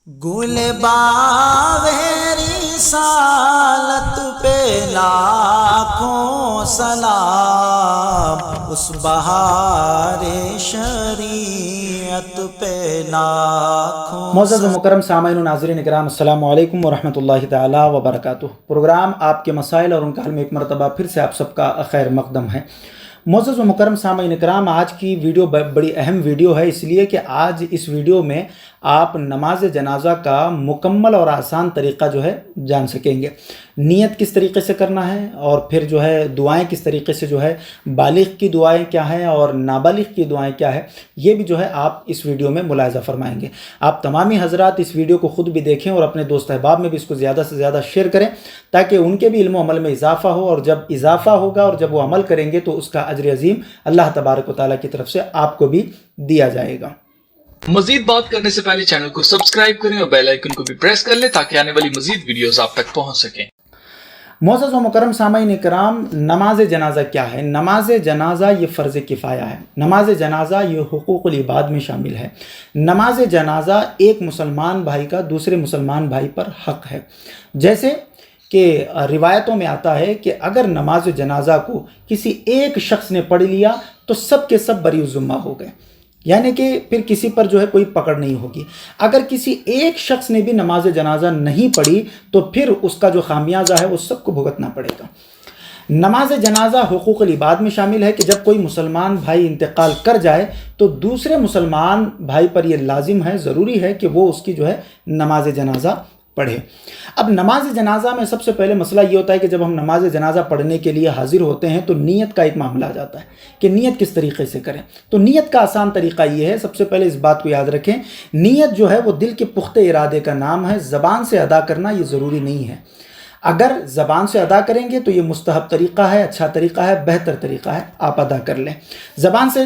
گل باغ رسالت پہ لاکھوں سلام، اس بہار شریعت پہ لاکھوں معزز و مکرم سامعین و ناظرین کرام، السلام علیکم ورحمۃ اللہ تعالی وبرکاتہ۔ پروگرام آپ کے مسائل اور ان کا حل میں ایک مرتبہ پھر سے آپ سب کا خیر مقدم ہے۔ معزز و مکرم سامعین کرام، آج کی ویڈیو بڑی اہم ویڈیو ہے، اس لیے کہ آج اس ویڈیو میں آپ نماز جنازہ کا مکمل اور آسان طریقہ جو ہے جان سکیں گے۔ نیت کس طریقے سے کرنا ہے، اور پھر جو ہے دعائیں کس طریقے سے جو ہے، بالغ کی دعائیں کیا ہیں اور نابالغ کی دعائیں کیا ہے، یہ بھی جو ہے آپ اس ویڈیو میں ملاحظہ فرمائیں گے۔ آپ تمامی حضرات اس ویڈیو کو خود بھی دیکھیں اور اپنے دوست احباب میں بھی اس کو زیادہ سے زیادہ شیئر کریں، تاکہ ان کے بھی علم و عمل میں اضافہ ہو، اور جب اضافہ ہوگا اور جب وہ عمل کریں گے تو اس کا اجر عظیم اللہ تبارک و تعالیٰ کی طرف سے آپ کو بھی دیا جائے گا۔ مزید بات کرنے سے پہلے چینل کو سبسکرائب کریں اور بیل آئیکن کو بھی پریس کر لیں تاکہ آنے والی مزید ویڈیوز آپ تک پہنچ سکیں۔ معزز و مکرم سامعین کرام، نماز جنازہ کیا ہے؟ نماز جنازہ یہ فرض کفایہ ہے۔ نماز جنازہ یہ حقوق العباد میں شامل ہے۔ نماز جنازہ ایک مسلمان بھائی کا دوسرے مسلمان بھائی پر حق ہے۔ جیسے کہ روایتوں میں آتا ہے کہ اگر نماز جنازہ کو کسی ایک شخص نے پڑھ لیا تو سب کے سب بری الذمہ ہو گئے، یعنی کہ پھر کسی پر جو ہے کوئی پکڑ نہیں ہوگی۔ اگر کسی ایک شخص نے بھی نماز جنازہ نہیں پڑھی تو پھر اس کا جو خامیازہ ہے وہ سب کو بھگتنا پڑے گا۔ نماز جنازہ حقوق العباد میں شامل ہے کہ جب کوئی مسلمان بھائی انتقال کر جائے تو دوسرے مسلمان بھائی پر یہ لازم ہے، ضروری ہے کہ وہ اس کی جو ہے نماز جنازہ پڑھے۔ اب نماز جنازہ میں سب سے پہلے مسئلہ یہ ہوتا ہے کہ جب ہم نماز جنازہ پڑھنے کے لیے حاضر ہوتے ہیں تو نیت کا ایک معاملہ آ جاتا ہے کہ نیت کس طریقے سے کریں۔ تو نیت کا آسان طریقہ یہ ہے، سب سے پہلے اس بات کو یاد رکھیں، نیت جو ہے وہ دل کے پختہ ارادے کا نام ہے۔ زبان سے ادا کرنا یہ ضروری نہیں ہے۔ اگر زبان سے ادا کریں گے تو یہ مستحب طریقہ ہے، اچھا طریقہ ہے، بہتر طریقہ ہے، آپ ادا کر لیں۔ زبان سے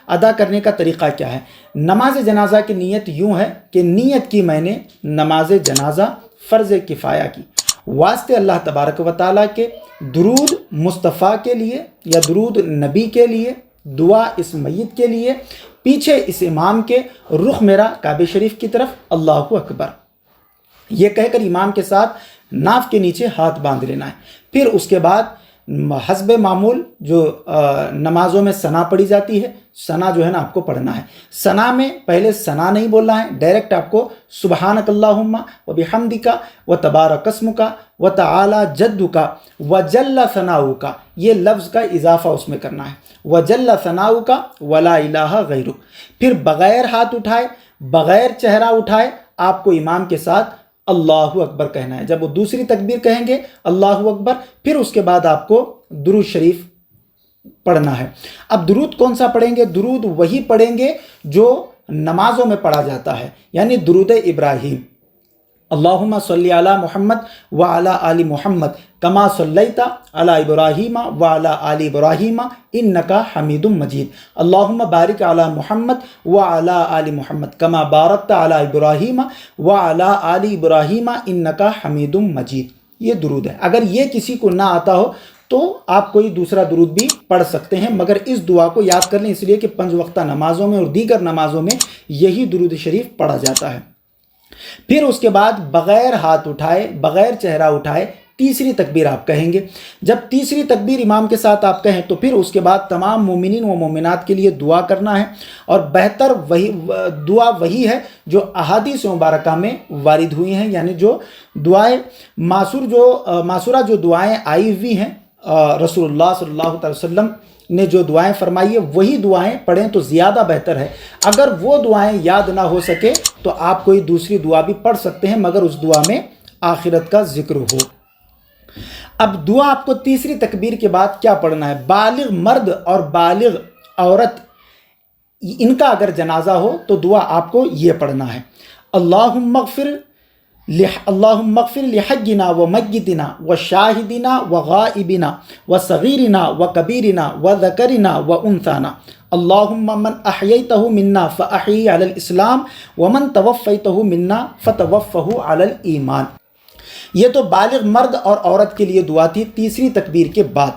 ادا کرنے کا طریقہ کیا ہے؟ نماز جنازہ کی نیت یوں ہے کہ نیت کی میں نے نماز جنازہ فرض کفایہ کی، واسطے اللہ تبارک و تعالیٰ کے، درود مصطفیٰ کے لیے یا درود نبی کے لیے، دعا اس میت کے لیے، پیچھے اس امام کے، رخ میرا کعبہ شریف کی طرف، اللہ اکبر یہ کہہ کر امام کے ساتھ ناف کے نیچے ہاتھ باندھ لینا ہے۔ پھر اس کے بعد حسب معمول جو نمازوں میں ثنا پڑھی جاتی ہے، ثنا جو ہے نا آپ کو پڑھنا ہے۔ ثنا میں پہلے ثنا نہیں بولنا ہے، ڈائریکٹ آپ کو سبحانک اللہم و بحمدک و تبارک اسمک و تعالی جدک و جل ثناؤک، یہ لفظ کا اضافہ اس میں کرنا ہے، و جل ثناؤک ولا الہ غیرک۔ پھر بغیر ہاتھ اٹھائے، بغیر چہرہ اٹھائے آپ کو امام کے ساتھ اللہ اکبر کہنا ہے۔ جب وہ دوسری تکبیر کہیں گے اللہ اکبر، پھر اس کے بعد آپ کو درود شریف پڑھنا ہے۔ اب درود کون سا پڑھیں گے؟ درود وہی پڑھیں گے جو نمازوں میں پڑھا جاتا ہے، یعنی درود ابراہیم، اللہم صلی علی محمد وعلی آل محمد کما صلیت علی ابراہیم وعلی آل ابراہیم انکا حمید مجید، اللہم بارک علی محمد وعلی آل محمد کما بارکت علی ابراہیم وعلی آل ابراہیم انکا حمید مجید، یہ درود ہے۔ اگر یہ کسی کو نہ آتا ہو تو آپ کوئی دوسرا درود بھی پڑھ سکتے ہیں، مگر اس دعا کو یاد کر لیں، اس لیے کہ 5 وقتہ نمازوں میں اور دیگر نمازوں میں یہی درود شریف پڑھا جاتا ہے۔ پھر اس کے بعد بغیر ہاتھ اٹھائے، بغیر چہرہ اٹھائے تیسری تکبیر آپ کہیں گے۔ جب تیسری تکبیر امام کے ساتھ آپ کہیں تو پھر اس کے بعد تمام مومنین و مومنات کے لیے دعا کرنا ہے، اور بہتر دعا وہی ہے جو احادیث مبارکہ میں وارد ہوئی ہیں، یعنی جو دعائیں معصورہ جو دعائیں آئی ہوئی ہیں، رسول اللہ صلی اللہ علیہ وسلم نے جو دعائیں فرمائی ہے وہی دعائیں پڑھیں تو زیادہ بہتر ہے۔ اگر وہ دعائیں یاد نہ ہو سکے تو آپ کوئی دوسری دعا بھی پڑھ سکتے ہیں، مگر اس دعا میں آخرت کا ذکر ہو۔ اب دعا آپ کو تیسری تکبیر کے بعد کیا پڑھنا ہے؟ بالغ مرد اور بالغ عورت ان کا اگر جنازہ ہو تو دعا آپ کو یہ پڑھنا ہے، اللہم اغفر لحینا و میتنا و شاہدنا و غائبنا و صغیرنا و کبیرنا و ذکرنا و انثانا، اللہم من احییتہ منا فاحیی علی الاسلام ومن توفیتہ منا فتوفہ علی الایمان۔ یہ تو بالغ مرد اور عورت کے لیے دعا تھی تیسری تکبیر کے بعد۔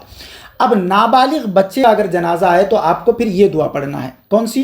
اب نابالغ بچے اگر جنازہ آئے تو آپ کو پھر یہ دعا پڑھنا ہے، کون سی؟